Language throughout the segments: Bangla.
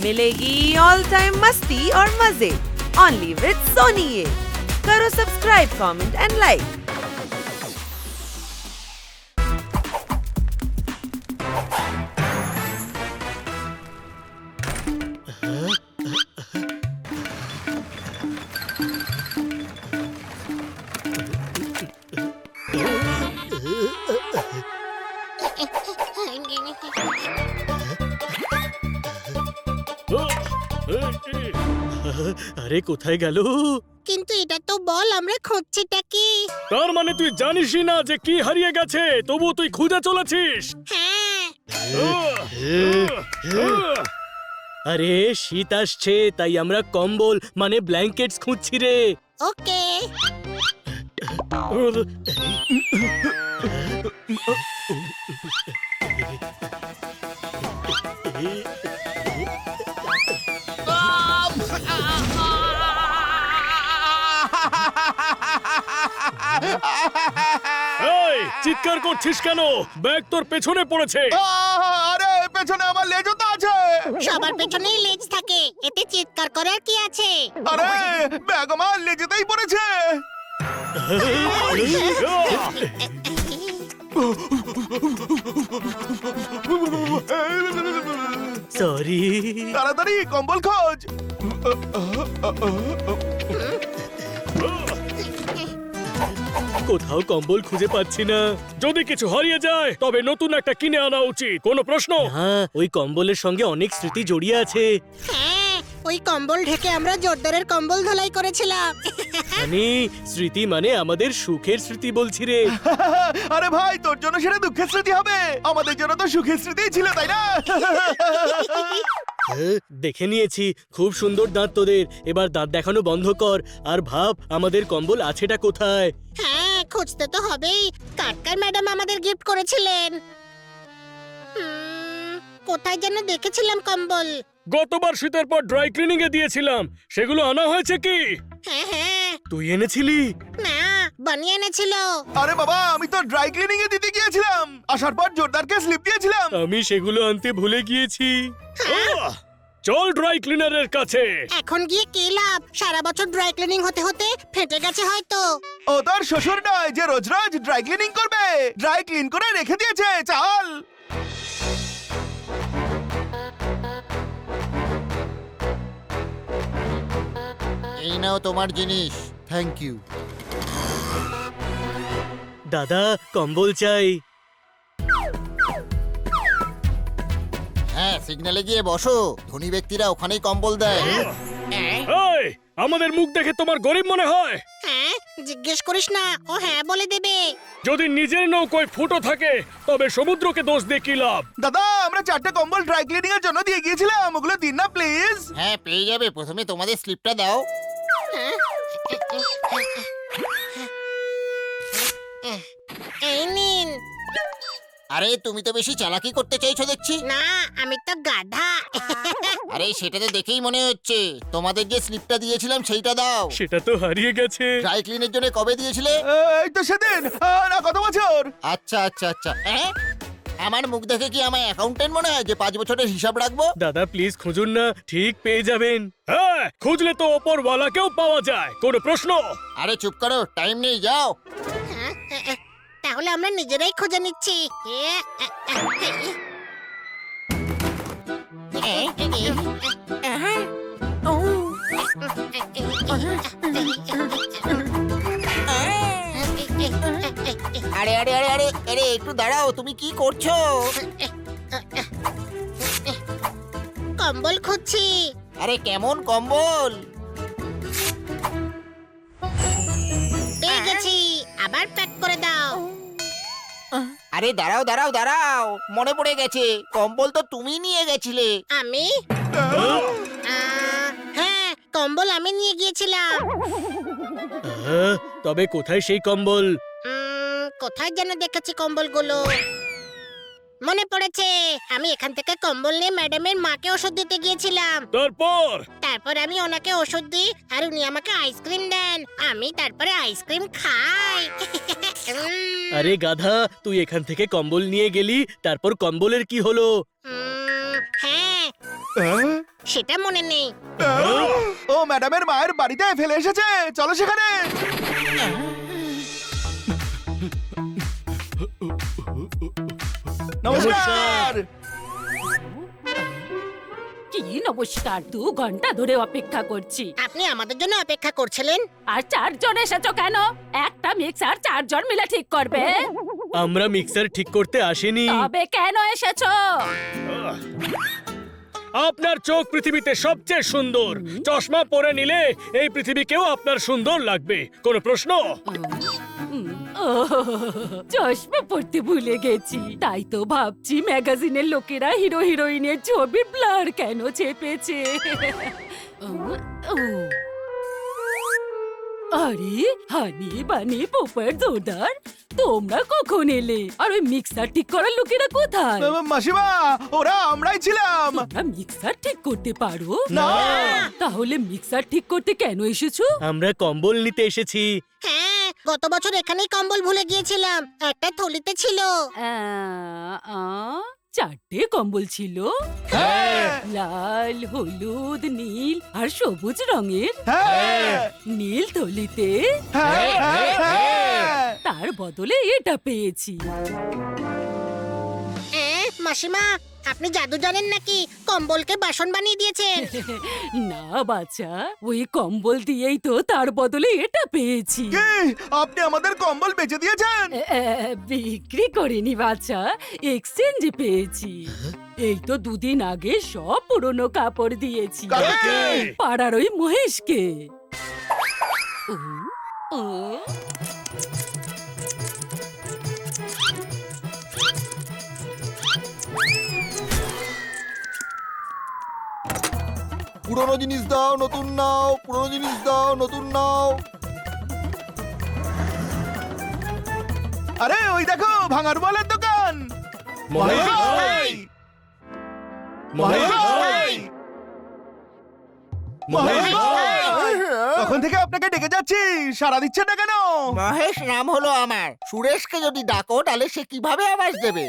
मिलेगी ऑल टाइम मस्ती और मजे ओनली विद सोनी ये। करो सब्सक्राइब, कमेंट एंड लाइक। আরে কোথায় গেল? কিন্তু এটা তো বল আমরা খুঁজছিটা কি? তার মানে তুই জানিসই না যে কি হারিয়ে গেছে, তবু তুই খুঁজে চলেছিস। হ্যাঁ, আরে শীত আসছে, তাই আমরা কম্বল মানে ব্ল্যাঙ্কেটস খুঁজছি রে। ওকে। এই চিৎকার করছিস কেন? ব্যাগ তোর পেছনে পড়েছে। আরে পেছনে আমার লেজও তো আছে। সবার পেছনেই লেজ থাকে, এতে চিৎকার করার কি আছে? আরে ব্যাগ আমার লেজেতেই পড়েছে। সরি। তাড়াতাড়ি কম্বল খোঁজ। কোথাও কম্বল খুঁজে পাচ্ছি না। যদি কিছু হারিয়ে যায় তবে নতুন একটা কিনে আনা উচিত। কোনো প্রশ্ন? হ্যাঁ, ওই কম্বলের সঙ্গে অনেক স্মৃতি জড়িয়ে আছে। হ্যাঁ, ওই কম্বল ঢেকে আমরা জোরদারের কম্বল ধোলাই করেছিলাম। মানে স্মৃতি মানে আমাদের সুখের স্মৃতি বলছি রে। আরে ভাই, তোর জন্য সেটা দুঃখের স্মৃতি হবে, আমাদের জন্য তো সুখের স্মৃতিই ছিল, তাই না? দেখে নিয়েছি, খুব সুন্দর দাঁত তোদের। এবার দাঁত দেখানো বন্ধ কর আর ভাব আমাদের কম্বল আছেটা কোথায়। হ্যাঁ, খুঁজতে তো হবেই। কাটকার ম্যাডাম আমাদের গিফট করেছিলেন। কোথায় যেন দেখেছিলাম কম্বল। গতবার শীতের পর ড্রাই ক্লিনিং এ দিয়েছিলাম, সেগুলো আনা হয়েছে কি? হ্যাঁ হ্যাঁ। তুই এনেছিলি? না, বানিয়ে এনেছিল। আরে বাবা, আমি তো ড্রাই ক্লিনিং এ দিতে গিয়েছিলাম, আসার পর জোরদারকে স্লিপ দিয়েছিলাম। আমি সেগুলো আনতে ভুলে গিয়েছি। চল ড্রাই ক্লিনারের কাছে। এখন গিয়ে কি লাভ? সারা বছর ড্রাই ক্লিনিং হতে হতে ফেটে গেছে হয়তো। ও তোর শ্বশুর নয় যে রোজ রোজ ড্রাই ক্লিনিং করবে, ড্রাই ক্লিন করে রেখে দিয়েছে। চল। এই নাও তোমার জিনিস। Thank you. দাদা, কম্বল চাই। হ্যাঁ, সিগন্যালে গিয়ে বসো, ধনী ব্যক্তিরা ওখানেই কম্বল দেয়। এই, আমাদের মুখ দেখে তোমার গরিব মনে হয়? হ্যাঁ, জিজ্ঞেস করিস না, ও হ্যাঁ বলে দেবে। যদি নিজের নৌকোয় ফুটো থাকে তবে সমুদ্রকে দোষ দিয়ে কি লাভ? দাদা, আমরা 4টে কম্বল ড্রাই ক্লিনিং এর জন্য দিয়ে গিয়েছিলাম, ওগুলো দিন না প্লিজ। হ্যাঁ, পেয়ে যাবে। প্রথমে তোমাদের স্লিপটা দাও। এই নিন। আরে তুমি তো বেশি চালাকি করতে চাইছো দেখছি। না, আমি তো গাধা। আরে সেটা তো দেখেই মনে হচ্ছে। তোমাদের যে স্লিপটা দিয়েছিলাম সেইটা দাও। সেটা তো হারিয়ে গেছে। ড্রাই ক্লিনের জন্য কবে দিয়েছিলে? এই তো সেদিন। না, কত বছর? আচ্ছা আচ্ছা আচ্ছা। আমার মুখ দেখে কি আমায় অ্যাকাউন্টেন্ট মনে হয় যে 5 বছরের হিসাব রাখবো? দাদা প্লিজ খুঁজুন না, ঠিক পেয়ে যাবেন। হ্যাঁ, খুঁজলে তো ওপরওয়ালাকেও পাওয়া যায়। কোনো প্রশ্ন? আরে চুপ করো, টাইম নেই, যাও। তাহলে আমরা নিজেরাই খুঁজে নিচ্ছি। আরে আরে আরে আরে আরে একটু দাঁড়াও, তুমি কি করছো? কম্বল খুঁজছি। আরে কেমন কম্বল? পেয়ে গেছি, আবার প্যাক করে দাও। আরে দাঁড়াও দাঁড়াও দাঁড়াও, মনে পড়ে গেছে, কম্বল তো তুমি নিয়ে গেছিলে। আমি? হ্যাঁ, কম্বল আমি নিয়ে গিয়েছিলাম। তবে কোথায় সেই কম্বল? কোথায় যেন দেখেছি কম্বলগুলো। মনে পড়েছে, আমি এখান থেকে কম্বল নিয়ে ম্যাডামের মাকে ওষুধ দিতে গিয়েছিলাম। তারপর আমি ওনাকে ওষুধ দিই আর উনি আমাকে আইসক্রিম দেন। আমি তারপরে আইসক্রিম খাই। আরে গাধা, তুই এখান থেকে কম্বল নিয়ে গেলি, তারপর কম্বলের কি হলো? হ্যাঁ, সেটা মনে নেই। ও ম্যাডামের মায়ের বাড়িতে ফেলে এসেছে, চলো সেখানে। নমস্কার। কি নমস্কার, 2 ঘন্টা ধরে অপেক্ষা করছি। আপনি আমাদের জন্য অপেক্ষা করছিলেন? আর 4 জন এসেছো কেন? একটা মিক্সার 4 জন মিলে ঠিক করবে। আমরা মিক্সার ঠিক করতে আসিনি। তবে কেন এসেছো? আপনার চোখ পৃথিবীতে সবচেয়ে সুন্দর। চশমা পরে নিলে এই পৃথিবীকেও আপনার সুন্দর লাগবে। কোনো প্রশ্ন? চশমা পড়তে ভুলে গেছি, তাই তো ভাবছি ম্যাগাজিনের লোকেরা হিরো হিরোইনের ছবি ব্লার কেন চেপেছে। আরে হানি বানি পোপার জোরদার, তোমরা কখন এলে? আর ওই মিক্সার ঠিক করার লোকেরা কোথায়? মাসিমা, ওরা আমরাই ছিলাম। তোমরা মিক্সার ঠিক করতে পারো না। তাহলে মিক্সার ঠিক করতে কেন এসেছো? আমরা কম্বল নিতে এসেছি। হ্যাঁ, গত বছর এখানেই কম্বল ভুলে গিয়েছিলাম, একটা থলিতে ছিল। 4টে কম্বল ছিল, হ্যাঁ। লাল, হলুদ, নীল আর সবুজ রঙের। হ্যাঁ। নীল থলিতে, হ্যাঁ, হ্যাঁ, হ্যাঁ। তার বদলে এটা পেয়েছি। মাসিমা, আপনি জাদু জানেন নাকি? কম্বলকে বাসন বানিয়ে দিয়েছেন। না বাচ্চা, ওই কম্বল দিয়েই তো তার বদলে এটা পেয়েছি। কি? আপনি আমাদের কম্বল বেচে দিয়েছেন? বিক্রি করিনি বাচ্চা, এক্সচেঞ্জে পেয়েছি। এই তো 2 দিন আগে সব পুরনো কাপড় দিয়েছি কাকে? পাড়ার ওই মহেশকে। ও, ও, পুরনো জিনিস দাও, নতুন নাও। পুরনো জিনিস দাও, নতুন নাও। আরে ওই দেখো, ভাঙার বলের দোকান। মহেশ ভাই! মহেশ ভাই! মহেশ ভাই! তখন থেকে আপনাকে ডেকে যাচ্ছি, সাড়া দিচ্ছেন না কেন? মহেশ নাম হলো আমার। সুরেশকে যদি ডাকো তাহলে সে কিভাবে আওয়াজ দেবে?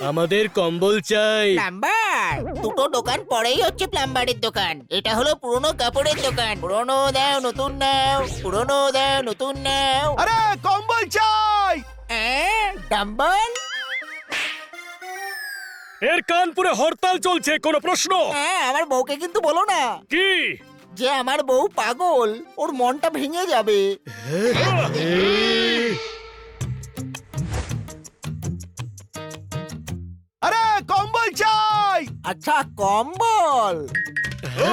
আমাদের কম্বল চাই। প্লাম্বার! দুটো দোকান পরেই হচ্ছে প্লাম্বারের দোকান। এটা হলো পুরনো কাপড়ের দোকান। পুরনো দাও, নতুন নাও। পুরনো দাও, নতুন নাও। আরে কম্বল চাই। ডাম্বল? এর কানপুরে হরতাল চলছে, কোনো প্রশ্ন? হ্যাঁ, আমার বউকে কিন্তু বলো না কি? যে আমার বউ পাগল, ওর মনটা ভেঙে যাবে। আরে কম্বল চাই। আচ্ছা, কম্বল।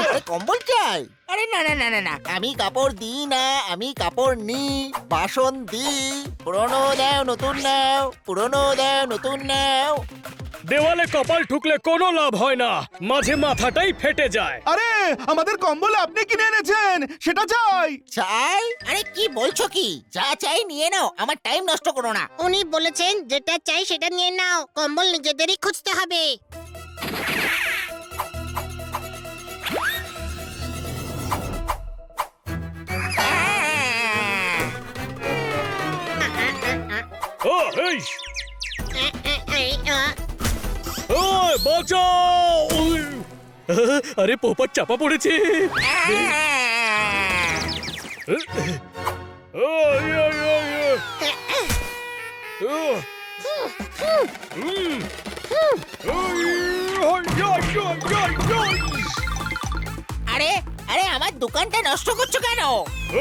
আরে, কম্বল চাই? আরে না না না না না, আমি কাপড় দিই না, আমি কাপড় নিই, বাসন দিই। পুরনো দাও, নতুন নাও। পুরনো দাও, নতুন নাও। দেওয়ালে কপাল ঠুকলে কোনো লাভ হয় না, মাঝে মাথাটাই ফেটে যায়। আরে আমাদের কম্বল আপনি কিনে এনেছেন, সেটা চাই। চাই? আরে কি বলছো কি? যা চাই নিয়ে নাও, আমার টাইম নষ্ট করো না। উনি বলেছেন যেটা চাই সেটা নিয়ে নাও, কম্বল নিজেদেরই খুঁজতে হবে। ও এই ওই বাঁচাও! উই! আরে পোপট চাপা পড়েছে। ওই, ওই, ওই, ওই। ও! হুম। ওই, ওই, ওই, ওই, ওই, ওই। আরে আরে, আমার দোকানটা নষ্ট করছো কেন?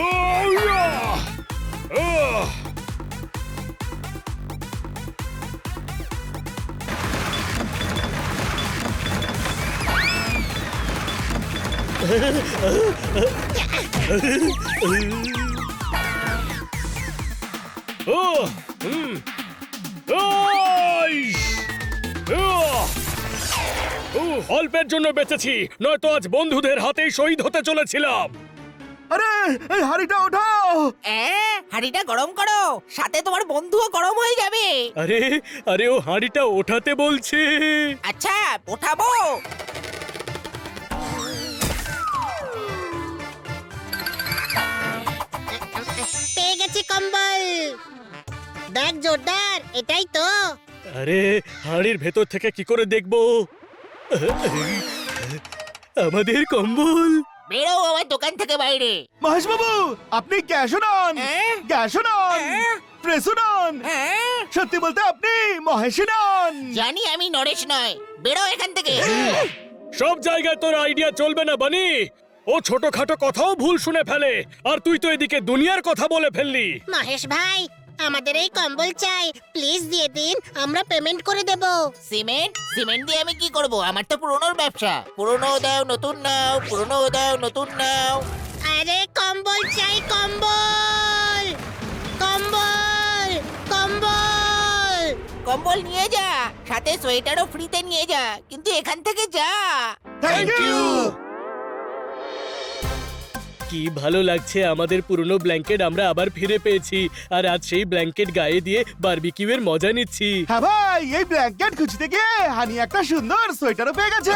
ওই, ও! ও! হুম। ওই! ও! অল্পের জন্য বেঁচেছি, নয়তো আজ বন্ধুদের হাতেই শহীদ হতে চলেছিলাম। আরে এই হাড়িটা ওঠাও। হাঁড়িটা গরম করো, সাথে তোমার বন্ধুও গরম হয়ে যাবে। আরে আরে, ও হাঁড়িটা ওঠাতে বলছে। আচ্ছা, ওঠাবো। পেয়ে গেছি কম্বল। দেখ জোরদার, এটাই তো। আরে হাঁড়ির ভেতর থেকে কি করে দেখবো? আমাদের কম্বল। বেরো আমার দোকান থেকে বাইরে। মহেশ বাবু, আপনি গ্যাসও নন, হ্যাঁ? গ্যাসও নন, হ্যাঁ? প্রেসও নন, হ্যাঁ? সত্যি বলতে আপনি মহেশই নন। জানি আমি নরেশ নয়, বেরো এখান থেকে। সব জায়গায় তোর আইডিয়া চলবে না বানি। ও ছোটখাটো কথাও ভুল শুনে ফেলে, আর তুই তো এদিকে দুনিয়ার কথা বলে ফেললি। মহেশ ভাই, আমাদের এই কম্বল চাই, প্লিজ দিয়ে দিন, আমরা পেমেন্ট করে দেব। সিমেন্ট সিমেন্ট দিয়ে আমি কি করব? আমার তো পুরনোর ব্যবসা। পুরনো দাও নতুন নাও, পুরনো দাও নতুন নাও। আরে কম্বল চাই, কম্বল, কম্বল, কম্বল। কম্বল নিয়ে যা, সাথে সোয়েটারও ফ্রিতে নিয়ে যা, কিন্তু এখান থেকে যা। Thank you. কি ভালো লাগছে, আমাদের পুরনো ব্ল্যাঙ্কেট আমরা আবার ফিরে পেয়েছি, আর আজ সেই ব্ল্যাঙ্কেট গায়ে দিয়ে বারবিকিউ এর মজা নিচ্ছি। হ্যাঁ ভাই, এই ব্ল্যাঙ্কেট খুঁজতে গিয়ে হানি একটা সুন্দর সোয়েটারও পেয়ে গেছে।